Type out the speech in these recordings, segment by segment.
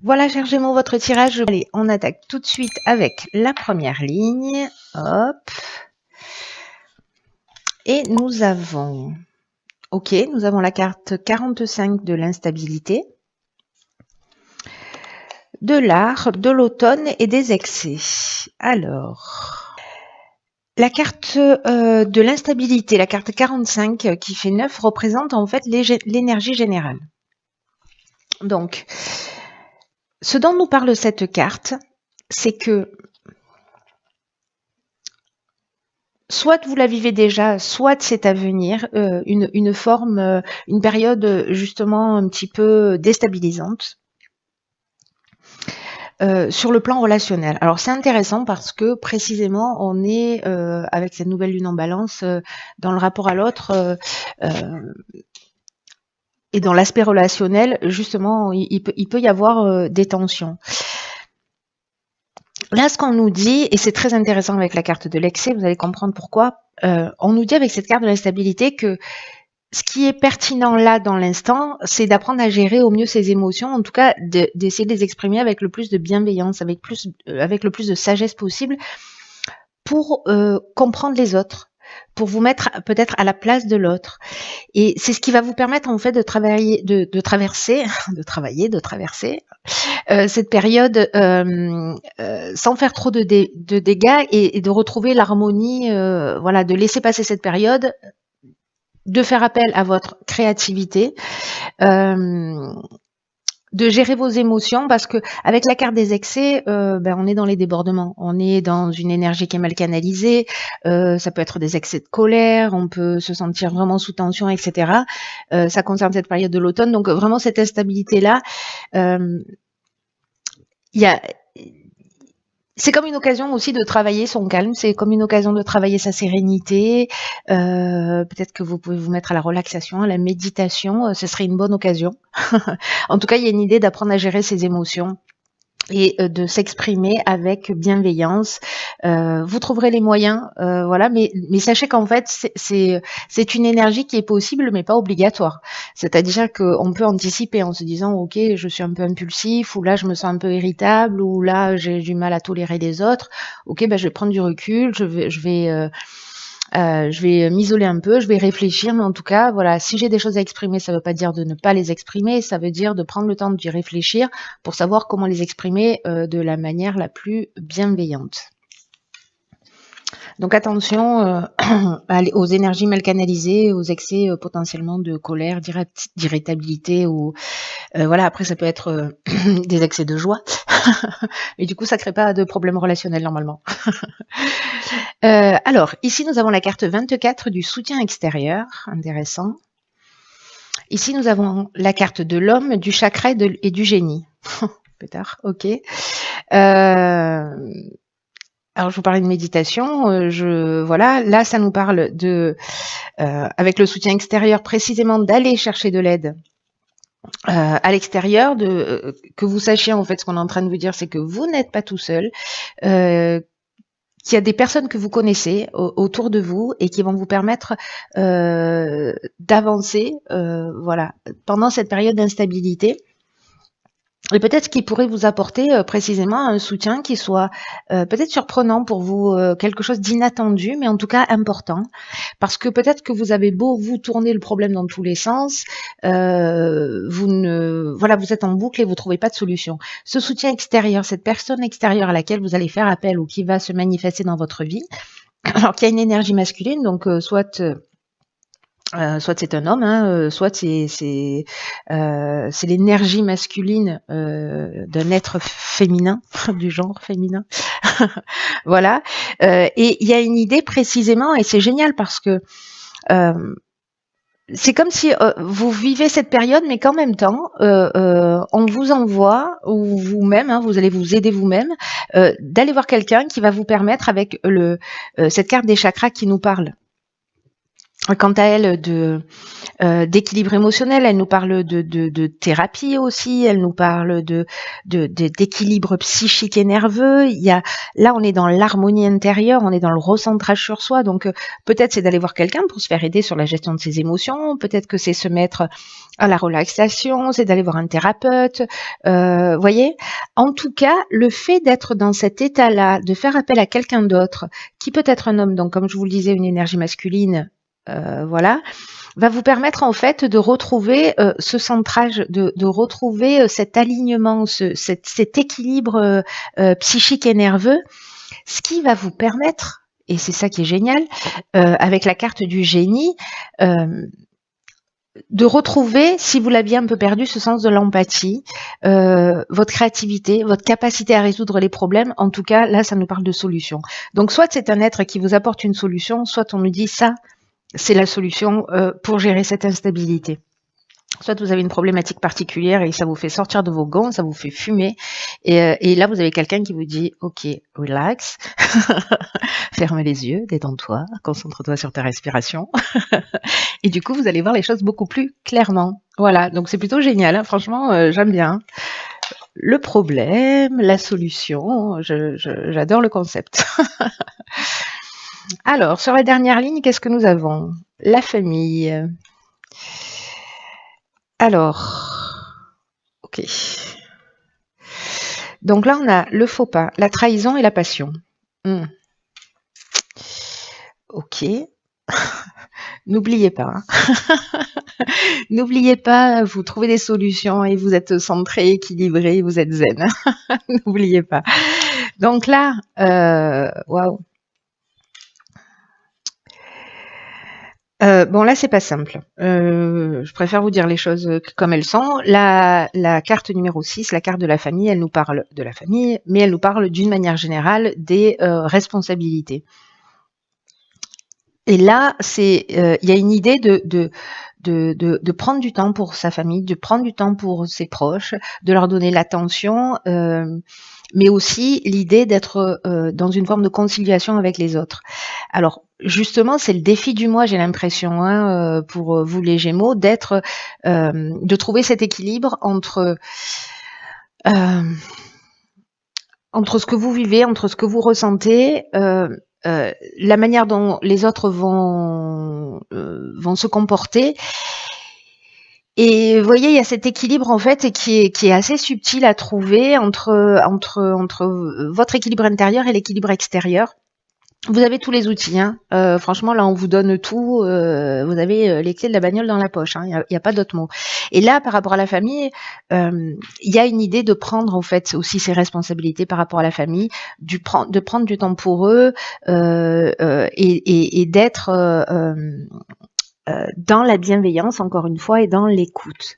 Voilà, cher Gémeaux, votre tirage. Allez, on attaque tout de suite avec la première ligne. Hop. Et nous avons... Ok, nous avons la carte 45 de l'instabilité, de l'art, de l'automne et des excès. Alors, la carte de l'instabilité, la carte 45 qui fait 9, représente en fait l'énergie générale. Donc, ce dont nous parle cette carte, c'est que soit vous la vivez déjà, soit c'est à venir, une forme, une période justement un petit peu déstabilisante sur le plan relationnel. Alors c'est intéressant parce que précisément on est avec cette nouvelle lune en balance dans le rapport à l'autre et dans l'aspect relationnel, justement il peut y avoir des tensions. Là, ce qu'on nous dit, et c'est très intéressant avec la carte de l'excès, vous allez comprendre pourquoi, on nous dit avec cette carte de l'instabilité que ce qui est pertinent là dans l'instant, c'est d'apprendre à gérer au mieux ses émotions, en tout cas d'essayer de les exprimer avec le plus de bienveillance, avec le plus de sagesse possible pour comprendre les autres, pour vous mettre peut-être à la place de l'autre. Et c'est ce qui va vous permettre en fait de travailler, de traverser cette période sans faire trop de dégâts et de retrouver l'harmonie, voilà, de laisser passer cette période, de faire appel à votre créativité, de gérer vos émotions, parce que avec la carte des excès, on est dans les débordements, on est dans une énergie qui est mal canalisée, ça peut être des excès de colère, on peut se sentir vraiment sous tension, etc. Ça concerne cette période de l'automne, donc vraiment cette instabilité-là, c'est comme une occasion aussi de travailler son calme, c'est comme une occasion de travailler sa sérénité. Peut-être que vous pouvez vous mettre à la relaxation, à la méditation, ce serait une bonne occasion. En tout cas, il y a une idée d'apprendre à gérer ses émotions et de s'exprimer avec bienveillance. Vous trouverez les moyens, voilà, mais sachez qu'en fait, c'est une énergie qui est possible, mais pas obligatoire. C'est-à-dire qu'on peut anticiper en se disant, ok, je suis un peu impulsif, ou là, je me sens un peu irritable, ou là, j'ai du mal à tolérer les autres. Ok, je vais prendre du recul, je vais m'isoler un peu, je vais réfléchir, mais en tout cas, voilà, si j'ai des choses à exprimer, ça ne veut pas dire de ne pas les exprimer, ça veut dire de prendre le temps d'y réfléchir pour savoir comment les exprimer de la manière la plus bienveillante. Donc attention aux énergies mal canalisées, aux excès potentiellement de colère, d'irritabilité, ou voilà, après ça peut être des excès de joie, et du coup ça ne crée pas de problème relationnel normalement. Alors, ici, nous avons la carte 24 du soutien extérieur, intéressant. Ici, nous avons la carte de l'homme, du chakra et du génie. Pétard, ok. Alors, je vous parlais de méditation. Voilà, là, ça nous parle de, avec le soutien extérieur, précisément d'aller chercher de l'aide à l'extérieur, que vous sachiez, en fait, ce qu'on est en train de vous dire, c'est que vous n'êtes pas tout seul, qu'il y a des personnes que vous connaissez autour de vous et qui vont vous permettre d'avancer, voilà, pendant cette période d'instabilité. Et peut-être qu'il pourrait vous apporter précisément un soutien qui soit peut-être surprenant pour vous, quelque chose d'inattendu, mais en tout cas important. Parce que peut-être que vous avez beau vous tourner le problème dans tous les sens, vous êtes en boucle et vous trouvez pas de solution. Ce soutien extérieur, cette personne extérieure à laquelle vous allez faire appel ou qui va se manifester dans votre vie, alors qu'il y a une énergie masculine, donc soit c'est un homme, soit c'est l'énergie masculine d'un être féminin, du genre féminin. Voilà. Et il y a une idée précisément, et c'est génial parce que c'est comme si vous vivez cette période, mais qu'en même temps, on vous envoie, ou vous-même, vous allez vous aider vous-même, d'aller voir quelqu'un qui va vous permettre, avec cette carte des chakras qui nous parle quant à elle, d'équilibre émotionnel, elle nous parle de thérapie aussi, elle nous parle d'équilibre psychique et nerveux. Là, on est dans l'harmonie intérieure, on est dans le recentrage sur soi. Donc, peut-être c'est d'aller voir quelqu'un pour se faire aider sur la gestion de ses émotions. Peut-être que c'est se mettre à la relaxation, c'est d'aller voir un thérapeute. Voyez. En tout cas, le fait d'être dans cet état-là, de faire appel à quelqu'un d'autre, qui peut être un homme, donc comme je vous le disais, une énergie masculine, voilà, va vous permettre en fait de retrouver ce centrage, de retrouver cet alignement, cet équilibre psychique et nerveux, ce qui va vous permettre, et c'est ça qui est génial, avec la carte du génie, de retrouver, si vous l'aviez un peu perdu, ce sens de l'empathie, votre créativité, votre capacité à résoudre les problèmes. En tout cas, là, ça nous parle de solution. Donc, soit c'est un être qui vous apporte une solution, soit on nous dit ça, c'est la solution pour gérer cette instabilité. Soit vous avez une problématique particulière et ça vous fait sortir de vos gonds, ça vous fait fumer. Et là, vous avez quelqu'un qui vous dit « Ok, relax, ferme les yeux, détends-toi, concentre-toi sur ta respiration. » Et du coup, vous allez voir les choses beaucoup plus clairement. Voilà, donc c'est plutôt génial. Hein. Franchement, j'aime bien. Le problème, la solution, j'adore le concept. Alors, sur la dernière ligne, qu'est-ce que nous avons? La famille. Alors, ok. Donc là, on a le faux pas, la trahison et la passion. Ok. N'oubliez pas. Hein. N'oubliez pas, vous trouvez des solutions et vous êtes centré, équilibré, vous êtes zen. N'oubliez pas. Donc là, waouh. Bon là c'est pas simple. Je préfère vous dire les choses comme elles sont. La carte numéro 6, la carte de la famille, elle nous parle de la famille, mais elle nous parle d'une manière générale des responsabilités. Et là, il y a une idée de prendre du temps pour sa famille, de prendre du temps pour ses proches, de leur donner l'attention, mais aussi l'idée d'être dans une forme de conciliation avec les autres. Alors, justement, c'est le défi du mois, j'ai l'impression, hein, pour vous les Gémeaux, de trouver cet équilibre entre ce que vous vivez, entre ce que vous ressentez, la manière dont les autres vont se comporter. Et vous voyez, il y a cet équilibre en fait qui est assez subtil à trouver entre votre équilibre intérieur et l'équilibre extérieur. Vous avez tous les outils, hein. Franchement, là, on vous donne tout. Vous avez les clés de la bagnole dans la poche. Hein. Il y a pas d'autre mot. Et là, par rapport à la famille, il y a une idée de prendre en fait aussi ses responsabilités par rapport à la famille, de prendre du temps pour eux et d'être dans la bienveillance, encore une fois, et dans l'écoute.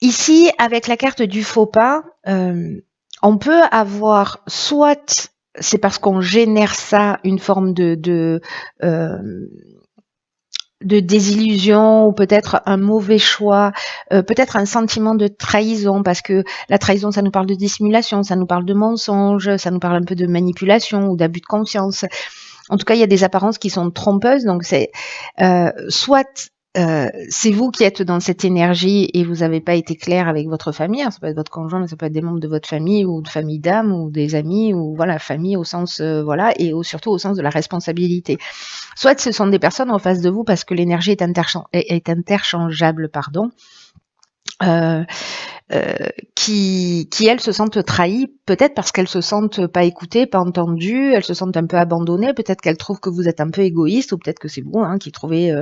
Ici, avec la carte du faux pas, on peut avoir soit c'est parce qu'on génère ça une forme de désillusion ou peut-être un mauvais choix, peut-être un sentiment de trahison parce que la trahison ça nous parle de dissimulation, ça nous parle de mensonge, ça nous parle un peu de manipulation ou d'abus de confiance. En tout cas, il y a des apparences qui sont trompeuses, donc c'est soit c'est vous qui êtes dans cette énergie et vous n'avez pas été clair avec votre famille. Alors, ça peut être votre conjoint, mais ça peut être des membres de votre famille ou de famille d'âme ou des amis ou voilà, famille au sens voilà et surtout au sens de la responsabilité. Soit ce sont des personnes en face de vous parce que l'énergie est interchangeable, pardon. Qui elles se sentent trahies, peut-être parce qu'elles se sentent pas écoutées, pas entendues, elles se sentent un peu abandonnées, peut-être qu'elles trouvent que vous êtes un peu égoïste, ou peut-être que c'est vous qui trouvez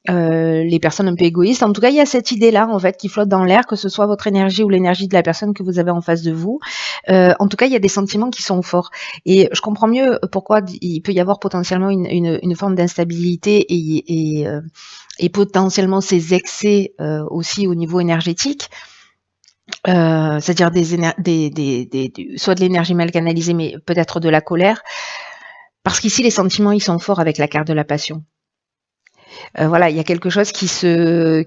les personnes un peu égoïstes. En tout cas, il y a cette idée-là, en fait, qui flotte dans l'air, que ce soit votre énergie ou l'énergie de la personne que vous avez en face de vous. En tout cas, il y a des sentiments qui sont forts. Et je comprends mieux pourquoi il peut y avoir potentiellement une forme d'instabilité et potentiellement ces excès aussi au niveau énergétique. C'est-à-dire soit de l'énergie mal canalisée, mais peut-être de la colère. Parce qu'ici, les sentiments, ils sont forts avec la carte de la passion. Voilà, il y a quelque chose qui se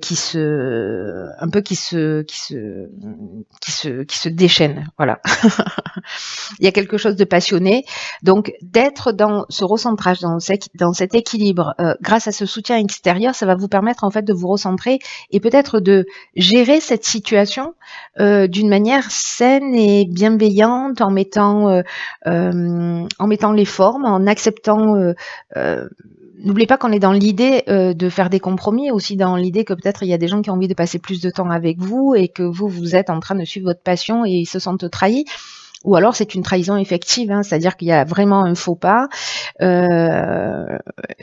déchaîne. Voilà. Il y a quelque chose de passionné. Donc, d'être dans ce recentrage, dans cet équilibre, grâce à ce soutien extérieur, ça va vous permettre en fait de vous recentrer et peut-être de gérer cette situation d'une manière saine et bienveillante, en mettant les formes, en acceptant. N'oubliez pas qu'on est dans l'idée de faire des compromis, aussi dans l'idée que peut-être il y a des gens qui ont envie de passer plus de temps avec vous et que vous êtes en train de suivre votre passion et ils se sentent trahis. Ou alors c'est une trahison effective, hein, c'est-à-dire qu'il y a vraiment un faux pas, il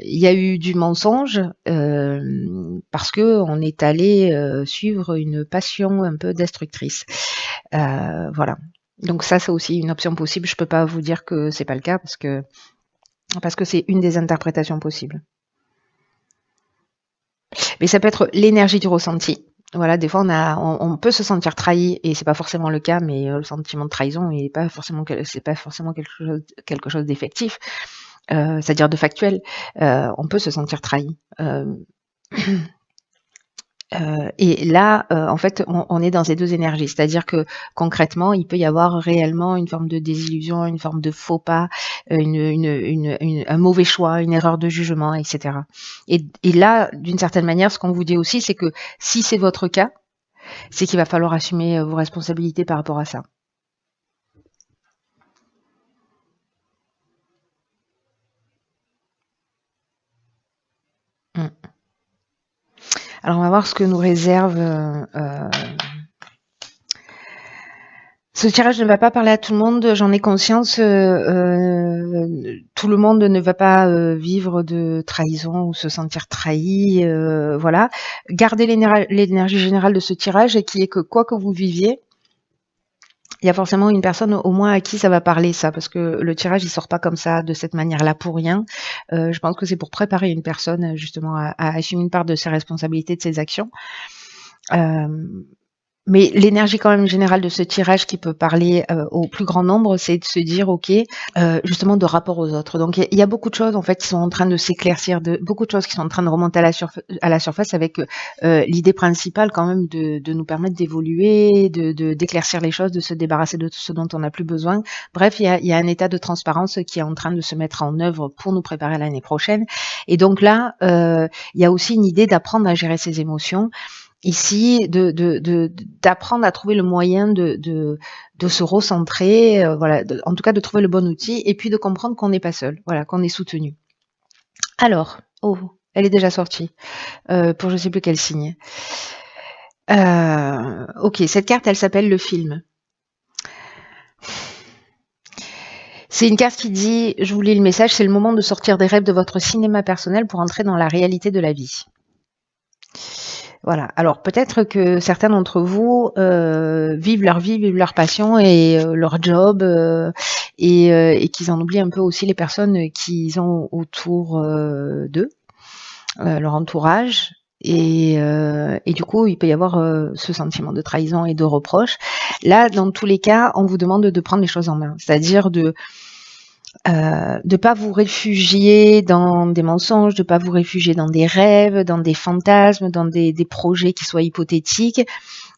y a eu du mensonge parce que on est allé suivre une passion un peu destructrice. Voilà. Donc ça, c'est aussi une option possible. Je peux pas vous dire que c'est pas le cas parce que c'est une des interprétations possibles. Mais ça peut être l'énergie du ressenti. Voilà, des fois on peut se sentir trahi et c'est pas forcément le cas, mais le sentiment de trahison c'est pas forcément quelque chose d'effectif, c'est-à-dire de factuel. On peut se sentir trahi. Et là, en fait, on est dans ces deux énergies. C'est-à-dire que concrètement, il peut y avoir réellement une forme de désillusion, une forme de faux pas, un mauvais choix, une erreur de jugement, etc. Et là, d'une certaine manière, ce qu'on vous dit aussi, c'est que si c'est votre cas, c'est qu'il va falloir assumer vos responsabilités par rapport à ça. Alors, on va voir ce que nous réserve. Ce tirage ne va pas parler à tout le monde, j'en ai conscience. Tout le monde ne va pas vivre de trahison ou se sentir trahi. Voilà. Gardez l'énergie générale de ce tirage et qui est que quoi que vous viviez, il y a forcément une personne au moins à qui ça va parler, ça, parce que le tirage il sort pas comme ça de cette manière-là pour rien. Je pense que c'est pour préparer une personne justement à assumer une part de ses responsabilités, de ses actions. Mais l'énergie quand même générale de ce tirage qui peut parler au plus grand nombre, c'est de se dire ok, justement de rapport aux autres. Donc il y a beaucoup de choses en fait qui sont en train de s'éclaircir, beaucoup de choses qui sont en train de remonter à la surface avec l'idée principale quand même de nous permettre d'évoluer, d'éclaircir les choses, de se débarrasser de tout ce dont on n'a plus besoin. Bref, il y a un état de transparence qui est en train de se mettre en œuvre pour nous préparer à l'année prochaine. Et donc là, il y a aussi une idée d'apprendre à gérer ses émotions. Ici, d'apprendre à trouver le moyen de se recentrer, voilà, en tout cas de trouver le bon outil, et puis de comprendre qu'on n'est pas seul, voilà, qu'on est soutenu. Alors, elle est déjà sortie, pour je sais plus quel signe. Ok, cette carte, elle s'appelle le film. C'est une carte qui dit, je vous lis le message, c'est le moment de sortir des rêves de votre cinéma personnel pour entrer dans la réalité de la vie. Voilà. Alors peut-être que certains d'entre vous vivent leur vie, vivent leur passion et leur job et qu'ils en oublient un peu aussi les personnes qu'ils ont autour d'eux, leur entourage. Et du coup, il peut y avoir ce sentiment de trahison et de reproche. Là, dans tous les cas, on vous demande de prendre les choses en main, c'est-à-dire de pas vous réfugier dans des mensonges, de pas vous réfugier dans des rêves, dans des fantasmes, dans des projets qui soient hypothétiques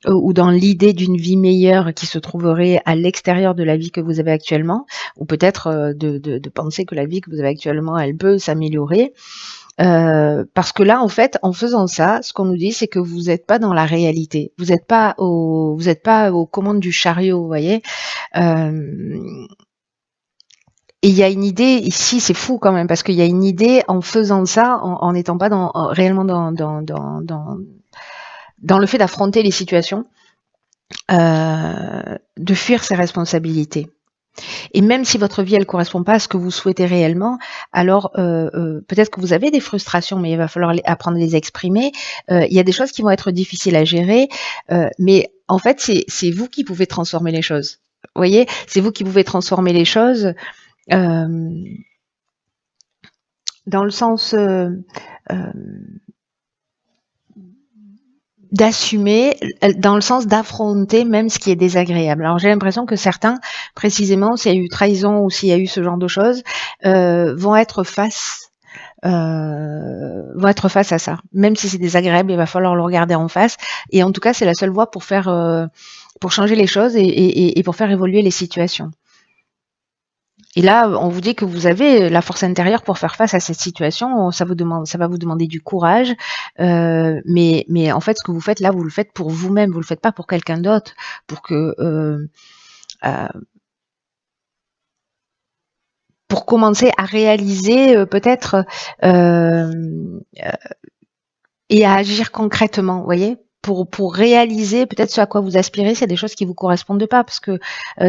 ou dans l'idée d'une vie meilleure qui se trouverait à l'extérieur de la vie que vous avez actuellement, ou peut-être de penser que la vie que vous avez actuellement, elle peut s'améliorer. Parce que là, en fait, en faisant ça, ce qu'on nous dit, c'est que vous n'êtes pas dans la réalité. Vous n'êtes pas aux commandes du chariot, vous voyez. Et il y a une idée ici, c'est fou quand même, parce qu'il y a une idée en faisant ça, en n'étant pas réellement dans le fait d'affronter les situations, de fuir ses responsabilités. Et même si votre vie, elle correspond pas à ce que vous souhaitez réellement, alors peut-être que vous avez des frustrations, mais il va falloir apprendre à les exprimer. Il y a des choses qui vont être difficiles à gérer, mais en fait, c'est vous qui pouvez transformer les choses. Vous voyez, c'est vous qui pouvez transformer les choses. Dans le sens d'assumer, dans le sens d'affronter même ce qui est désagréable. Alors j'ai l'impression que certains, précisément, s'il y a eu trahison ou s'il y a eu ce genre de choses, vont être face vont être face à ça. Même si c'est désagréable, il va falloir le regarder en face. Et en tout cas, c'est la seule voie pour faire, pour changer les choses et pour faire évoluer les situations. Et là, on vous dit que vous avez la force intérieure pour faire face à cette situation. Ça va vous demander du courage, mais en fait, ce que vous faites là, vous le faites pour vous-même. Vous le faites pas pour quelqu'un d'autre, euh, pour commencer à réaliser peut-être et à agir concrètement, vous voyez, pour réaliser peut-être ce à quoi vous aspirez, c'est des choses qui vous correspondent pas, parce que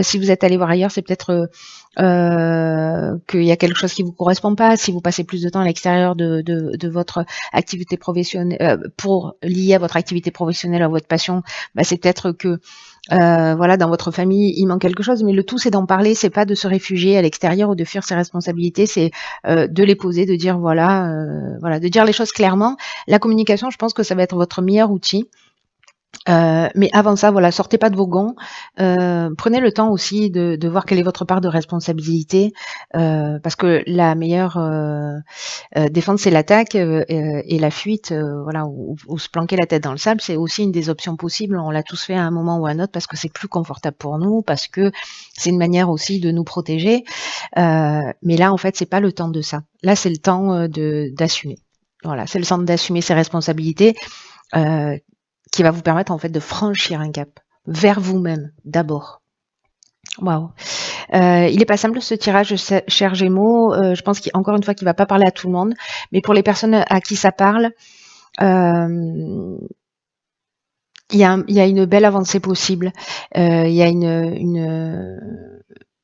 si vous êtes allé voir ailleurs, c'est peut-être qu'il y a quelque chose qui vous correspond pas. Si vous passez plus de temps à l'extérieur de votre activité professionnelle, pour lier à votre activité professionnelle, à votre passion, bah, c'est peut-être que voilà, dans votre famille, il manque quelque chose, mais le tout, c'est d'en parler, c'est pas de se réfugier à l'extérieur ou de fuir ses responsabilités, c'est de les poser, de dire voilà, de dire les choses clairement. La communication, je pense que ça va être votre meilleur outil. Mais avant ça, voilà, sortez pas de vos gonds. Prenez le temps aussi de voir quelle est votre part de responsabilité, parce que la meilleure défense, c'est l'attaque, et la fuite, voilà, ou se planquer la tête dans le sable, c'est aussi une des options possibles. On l'a tous fait à un moment ou à un autre parce que c'est plus confortable pour nous, parce que c'est une manière aussi de nous protéger. Mais là, en fait, c'est pas le temps de ça. Là, c'est le temps d'assumer. Voilà, c'est le temps d'assumer ses responsabilités. Qui va vous permettre en fait de franchir un cap vers vous-même d'abord. Waouh. Il est pas simple ce tirage, cher Gémeaux. Je pense qu'encore une fois, qu'il va pas parler à tout le monde, mais pour les personnes à qui ça parle, il y a une belle avancée possible. Il y a une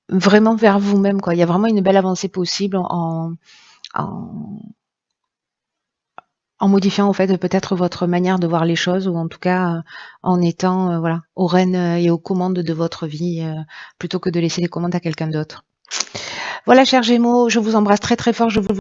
vraiment vers vous-même, quoi. Il y a vraiment une belle avancée possible en modifiant en fait peut-être votre manière de voir les choses, ou en tout cas en étant voilà, aux rênes et aux commandes de votre vie, plutôt que de laisser les commandes à quelqu'un d'autre. Voilà, chers Gémeaux, je vous embrasse très très fort. Je vous